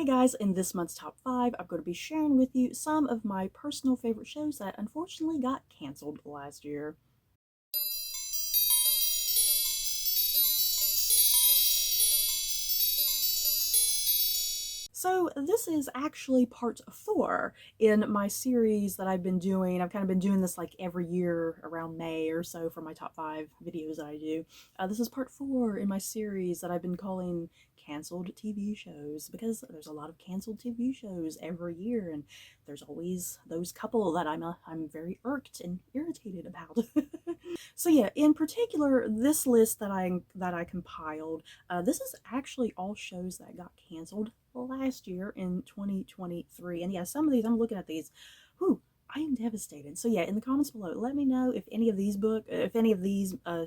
Hey guys, in this month's top 5, I'm going to be sharing with you some of my personal favorite shows that unfortunately got canceled last year. So this is actually part 4 in my series that I've been doing. I've kind of been doing this like every year around May or so for my top 5 videos that I do. This is part 4 in my series that I've been calling canceled TV shows, because there's a lot of canceled TV shows every year, and there's always those couple that I'm very irked and irritated about. So yeah, in particular, this list that I compiled, this is actually all shows that got canceled last year in 2023. And yeah, some of these, I'm looking at these, whew, I am devastated. So yeah, in the comments below, let me know if any of these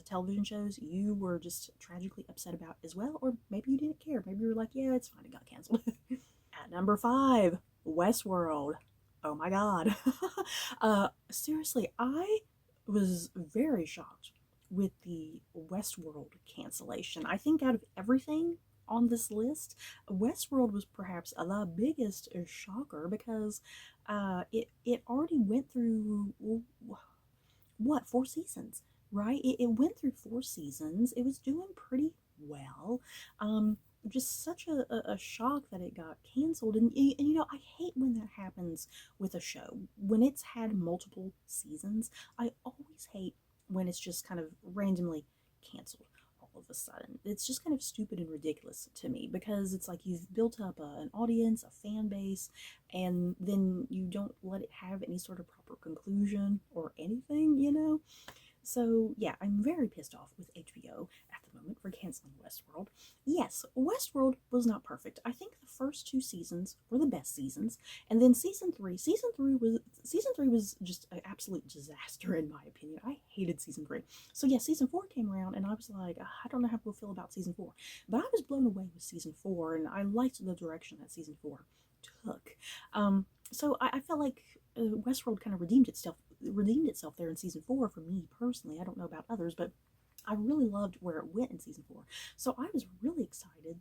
television shows you were just tragically upset about as well, or maybe you didn't care. Maybe you were like, yeah, it's fine, it got canceled. At number 5, Westworld. Oh my god. Seriously, I was very shocked with the Westworld cancellation. I think out of everything on this list, Westworld was perhaps the biggest shocker, because it already went through what, 4 seasons, right? It went through 4 seasons. It was doing pretty well. Just such a shock that it got canceled. And you know, I hate when that happens with a show. When it's had multiple seasons, I always hate when it's just kind of randomly canceled all of a sudden. It's just kind of stupid and ridiculous to me, because it's like you've built up an audience, a fan base, and then you don't let it have any sort of proper conclusion or anything, you know? So yeah, I'm very pissed off with HBO at the moment for canceling Westworld. Yes, Westworld was not perfect. I think the first 2 seasons were the best seasons, and then season 3 was just an absolute disaster in my opinion. I hated season 3. So yeah, season 4 came around, and I was like, I don't know how we'll feel about season 4, but I was blown away with season 4, and I liked the direction that season 4 took. So I felt like Westworld kind of redeemed itself there in season 4 for me personally. I don't know about others, but I really loved where it went in season 4. So I was really excited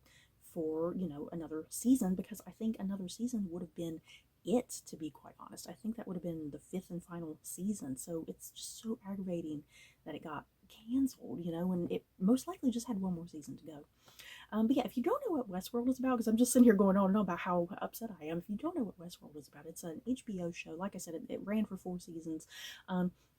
for, another season, because I think another season would have been it, to be quite honest. I think that would have been the 5th and final season. So it's just so aggravating that it got canceled, and it most likely just had one more season to go. But yeah, if you don't know what Westworld is about, because I'm just sitting here going on and on about how upset I am. If you don't know what Westworld is about, it's an HBO show. Like I said, it ran for 4 seasons.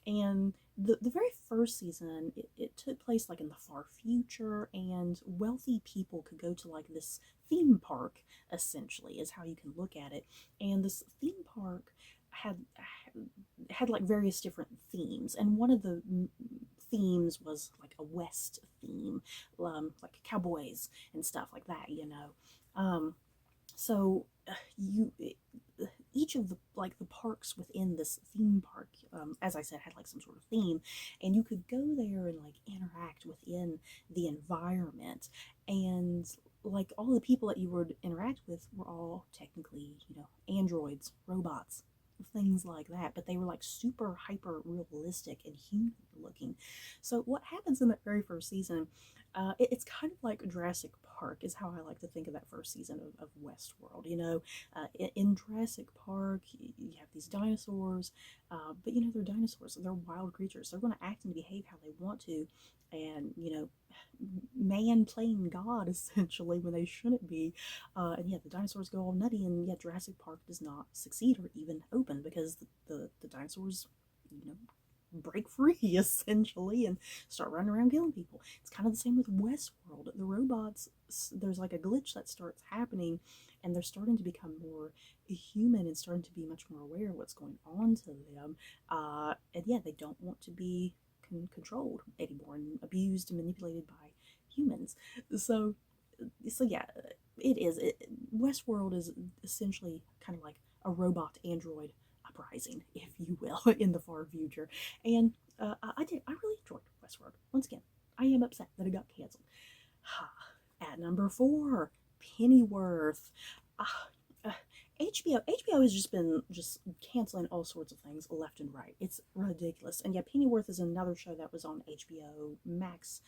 And the very first season, it took place like in the far future, and wealthy people could go to like this theme park, essentially, is how you can look at it. And this theme park had like various different themes, and one of the themes was like a West theme, like cowboys and stuff like that. So you each of the parks within this theme park, as I said, had like some sort of theme, and you could go there and like interact within the environment, and like all the people that you would interact with were all technically, androids, robots, things like that, but they were like super hyper realistic and human looking. So what happens in that very first season, it's kind of like Jurassic Park is how I like to think of that first season of Westworld. In Jurassic Park, you have these dinosaurs, but they're dinosaurs, they're wild creatures. They're going to act and behave how they want to, and man playing God essentially when they shouldn't be. And yeah, the dinosaurs go all nutty, and yet Jurassic Park does not succeed or even open, because the dinosaurs, break free essentially and start running around killing people. It's kind of the same with Westworld. The robots, there's like a glitch that starts happening, and they're starting to become more human and starting to be much more aware of what's going on to them. And yeah, they don't want to be controlled anymore and abused and manipulated by humans. So yeah, Westworld is essentially kind of like a robot android uprising, if you will, in the far future. And I really enjoyed Westworld. Once again, I am upset that it got canceled. At number 4, Pennyworth. HBO has just been canceling all sorts of things left and right. It's ridiculous. And yeah, Pennyworth is another show that was on HBO Max,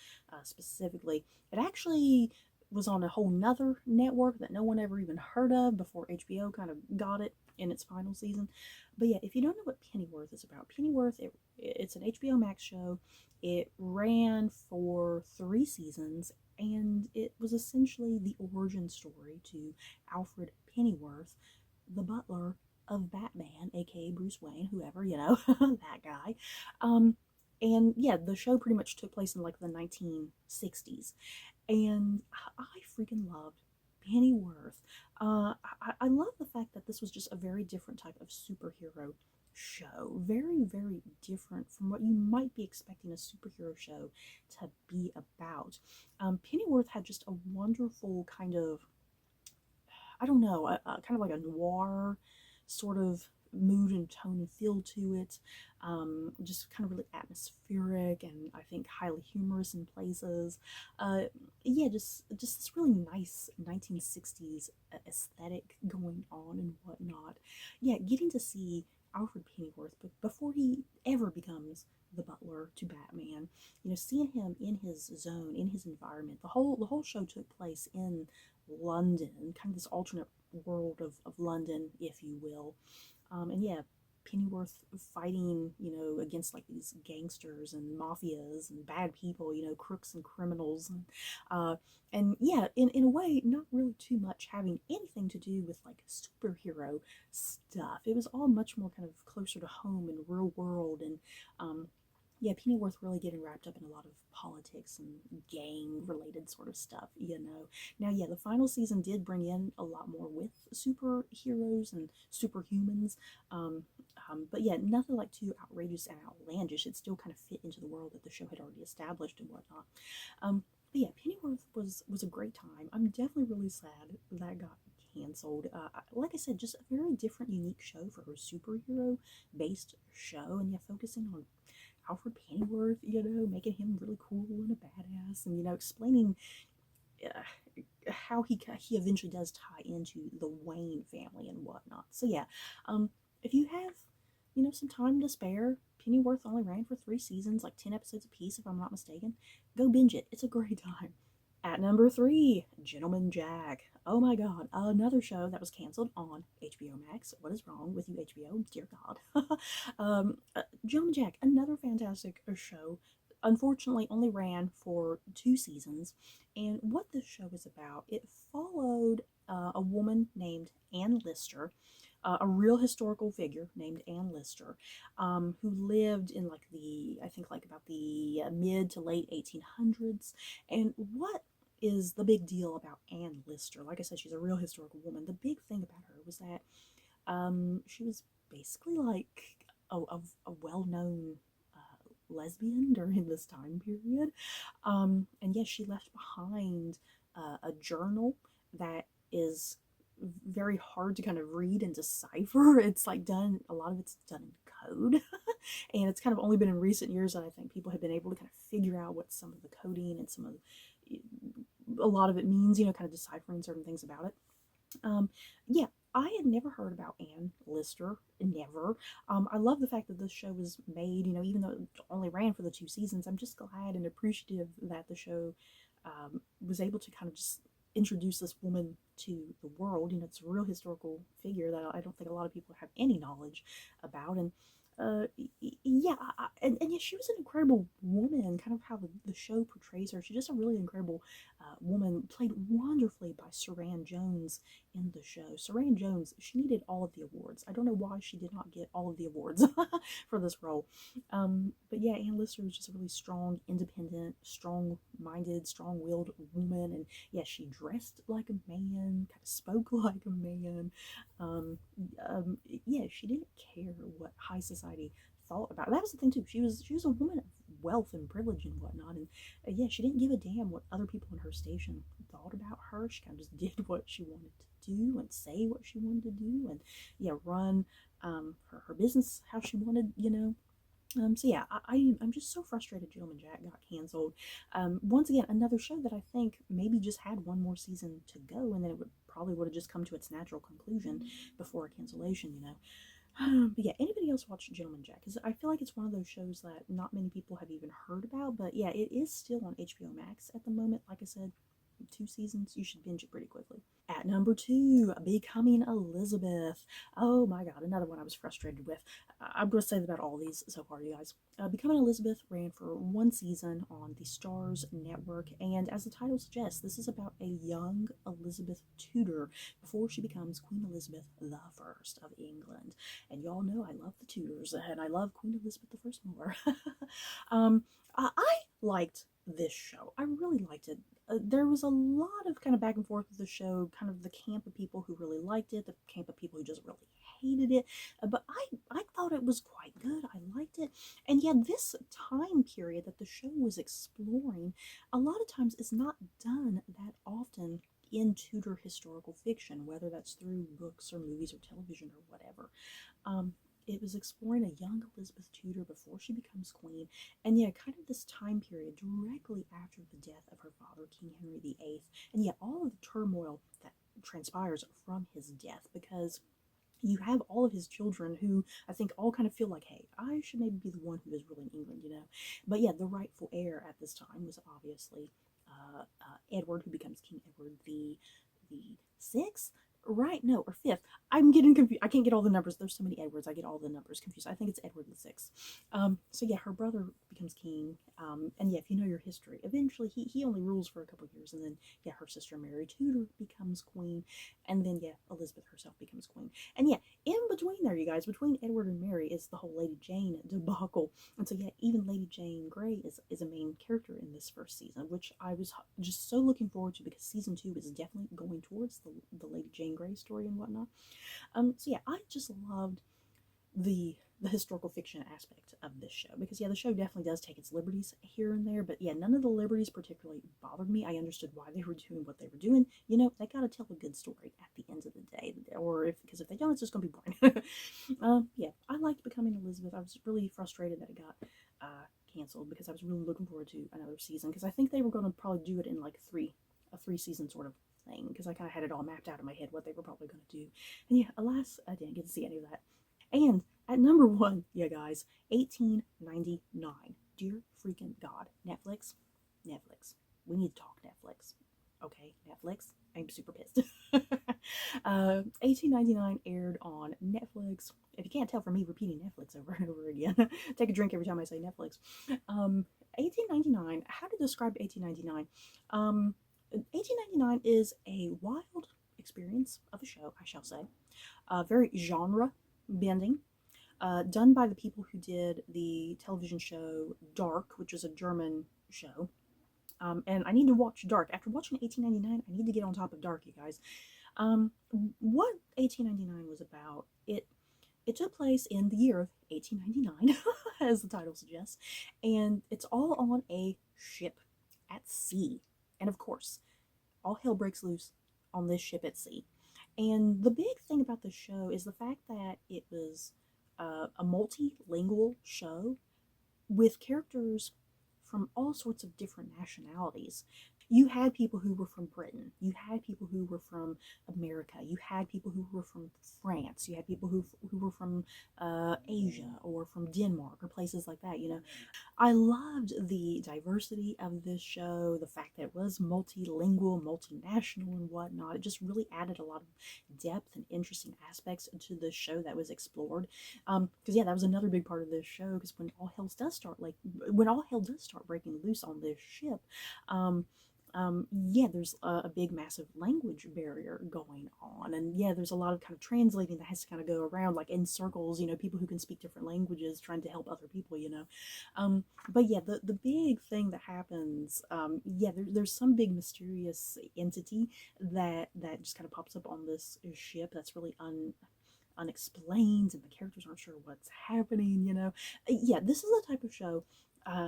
specifically. It actually was on a whole nother network that no one ever even heard of before HBO kind of got it in its final season. But yeah, if you don't know what Pennyworth is about, Pennyworth, it's an HBO Max show. It ran for 3 seasons, and it was essentially the origin story to Alfred Pennyworth, the butler of Batman, aka Bruce Wayne, whoever, that guy. Um, and yeah, the show pretty much took place in like the 1960s, and I freaking loved Pennyworth. I love the fact that this was just a very different type of superhero show. Very, very different from what you might be expecting a superhero show to be about. Pennyworth had just a wonderful kind of, I don't know, kind of like a noir sort of mood and tone and feel to it. Just kind of really atmospheric and I think highly humorous in places. Yeah, just this really nice 1960s aesthetic going on and whatnot. Yeah, getting to see Alfred Pennyworth, but before he ever becomes the butler to Batman, seeing him in his zone, in his environment. The whole show took place in London, kind of this alternate world of London, if you will. And yeah, Pennyworth fighting, against like these gangsters and mafias and bad people, crooks and criminals, and yeah, in a way, not really too much having anything to do with like superhero stuff. It was all much more kind of closer to home and real world, and yeah, Pennyworth really getting wrapped up in a lot of politics and gang related sort of stuff. Now, yeah, the final season did bring in a lot more with superheroes and superhumans. But yeah, nothing like too outrageous and outlandish. It still kind of fit into the world that the show had already established and whatnot. But yeah, Pennyworth was a great time. I'm definitely really sad that got canceled. Like I said, just a very different, unique show for a superhero based show, and yeah, focusing on Alfred Pennyworth, making him really cool and a badass, and explaining how he eventually does tie into the Wayne family and whatnot. So yeah, if you have some time to spare, Pennyworth only ran for 3 seasons, like 10 episodes apiece, if I'm not mistaken. Go binge it. It's a great time. At number 3, Gentleman Jack. Oh my god, another show that was canceled on HBO Max. What is wrong with you, HBO? Dear God. Gentleman Jack, another fantastic show. Unfortunately, only ran for 2 seasons. And what this show is about, it followed a woman named Anne Lister, a real historical figure named Anne Lister, who lived in like I think like about the mid to late 1800s. And what is the big deal about Anne Lister? Like I said, she's a real historical woman. The big thing about her was that she was basically like a well-known lesbian during this time period. And yes, she left behind a journal that is very hard to kind of read and decipher. It's like a lot of it's done in code. And it's kind of only been in recent years that I think people have been able to kind of figure out what some of the coding and a lot of it means, kind of deciphering certain things about it. Yeah, I had never heard about Anne Lister, never. I love the fact that this show was made, even though it only ran for the 2 seasons. I'm just glad and appreciative that the show was able to kind of just introduce this woman to the world. It's a real historical figure that I don't think a lot of people have any knowledge about. And yeah, and yeah, she was an incredible woman, kind of how the show portrays her. She's just a really incredible woman, played wonderfully by Saran Jones in the show. Saran Jones, she needed all of the awards. I don't know why she did not get all of the awards for this role. But yeah, Anne Lister was just a really strong, independent, strong-minded, strong-willed woman. And yeah, she dressed like a man, kind of spoke like a man. Yeah, she didn't care what high society thought about her. That was the thing too. She was a woman of wealth and privilege and whatnot, and yeah, she didn't give a damn what other people in her station thought about her. She kind of just did what she wanted to do and say what she wanted to do, and yeah, run her business how she wanted. So yeah, I'm just so frustrated Gentleman Jack got canceled. Once again, another show that I think maybe just had one more season to go, and then it would have just come to its natural conclusion before a cancellation. But yeah, anybody else watch Gentleman Jack? Because I feel like it's one of those shows that not many people have even heard about. But yeah, it is still on HBO Max at the moment. Like I said, 2 seasons. You should binge it pretty quickly. At number 2, Becoming Elizabeth. Oh my god, another one I was frustrated with. I'm going to say that about all these so far, you guys. Becoming Elizabeth ran for 1 season on the Starz network, and as the title suggests, this is about a young Elizabeth Tudor before she becomes Queen Elizabeth the First of England. And y'all know I love the Tudors, and I love Queen Elizabeth the First more. I liked this show. I really liked it. There was a lot of kind of back and forth with the show, kind of the camp of people who really liked it, the camp of people who just really hated it. But I thought it was quite good. I liked it. And yeah, this time period that the show was exploring, a lot of times is not done that often in Tudor historical fiction, whether that's through books or movies or television or whatever. It was exploring a young Elizabeth Tudor before she becomes queen, and yeah, kind of this time period directly after the death of her father, King Henry VIII, and yeah, all of the turmoil that transpires from his death, because you have all of his children who I think all kind of feel like, hey, I should maybe be the one who is ruling England, you know. But yeah, the rightful heir at this time was obviously Edward, who becomes King Edward the sixth, right? No, or fifth. I'm getting confused. I can't get all the numbers. There's so many Edwards. I get all the numbers confused. I think it's Edward the sixth. So yeah, her brother becomes king. And yeah, if you know your history, eventually he only rules for a couple of years, and then yeah, her sister Mary Tudor becomes queen, and then yeah, Elizabeth herself becomes queen. And yeah, in between there, you guys, between Edward and Mary is the whole Lady Jane debacle. And so yeah, even Lady Jane Grey is a main character in this first season, which I was just so looking forward to, because season 2 is definitely going towards the Lady Jane Grey story and whatnot. So yeah, I just loved the historical fiction aspect of this show, because yeah, the show definitely does take its liberties here and there, but yeah, none of the liberties particularly bothered me. I understood why they were doing what they were doing. You know, they gotta tell a good story at the end of the day, or because if they don't, it's just gonna be boring. Yeah, I liked Becoming Elizabeth. I was really frustrated that it got canceled, because I was really looking forward to another season, because I think they were going to probably do it in like a 3 season sort of thing, because I kind of had it all mapped out in my head what they were probably going to do. And yeah, alas, I didn't get to see any of that. And at number 1, yeah, guys, 1899. Dear freaking God. Netflix. We need to talk Netflix. Okay, Netflix. I'm super pissed. 1899 aired on Netflix. If you can't tell from me repeating Netflix over and over again, take a drink every time I say Netflix. 1899, how to describe 1899? 1899 is a wild experience of a show, I shall say. Very genre bending. Done by the people who did the television show Dark, which is a German show. And I need to watch Dark. After watching 1899, I need to get on top of Dark, you guys. What 1899 was about, it took place in the year of 1899, as the title suggests, and it's all on a ship at sea. And of course, all hell breaks loose on this ship at sea. And the big thing about the show is the fact that it was a multilingual show with characters from all sorts of different nationalities. You had people who were from Britain, you had people who were from America, you had people who were from France, you had people who were from Asia or from Denmark or places like that, you know. I loved the diversity of this show, the fact that it was multilingual, multinational, and whatnot. It just really added a lot of depth and interesting aspects to the show that was explored. Because yeah, that was another big part of this show. Because when all hell does start breaking loose on this ship, yeah, there's a big, massive language barrier going on, and yeah, there's a lot of kind of translating that has to kind of go around, like in circles, you know, people who can speak different languages trying to help other people, you know. But yeah, the big thing that happens, yeah, there's some big mysterious entity that just kind of pops up on this ship that's really unexplained, and the characters aren't sure what's happening, you know. Yeah, this is the type of show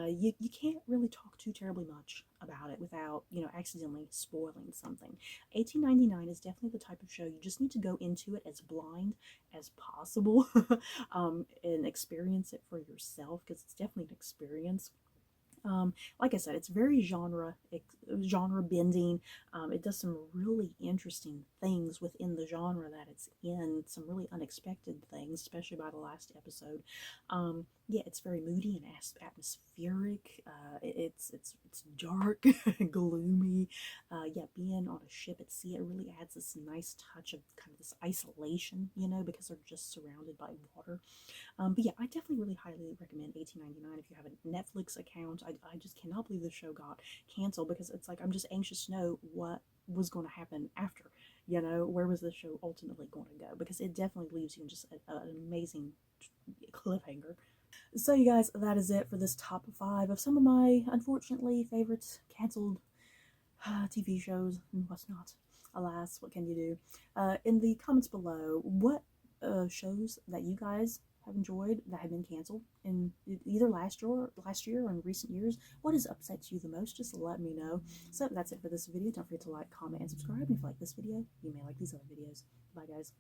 you can't really talk too terribly much about it without, you know, accidentally spoiling something. 1899 is definitely the type of show you just need to go into it as blind as possible, and experience it for yourself, because it's definitely an experience. Like I said, it's very genre bending. It does some really interesting things within the genre that it's in, some really unexpected things, especially by the last episode. Yeah, it's very moody and atmospheric. It's dark, gloomy. Yeah, being on a ship at sea, it really adds this nice touch of kind of this isolation, because they're just surrounded by water. But yeah, I definitely really highly recommend 1899 if you have a Netflix account. I just cannot believe the show got canceled, because it's like I'm just anxious to know what was going to happen after. Where was the show ultimately going to go? Because it definitely leaves you in just an amazing cliffhanger. So, you guys, that is it for this top 5 of some of my unfortunately favorite canceled TV shows and what's not. Alas, what can you do? In the comments below, what shows that you guys have enjoyed that have been canceled in either last year or in recent years? What has upset you the most? Just let me know. So that's it for this video. Don't forget to like, comment, and subscribe. And if you like this video, you may like these other videos. Bye, guys.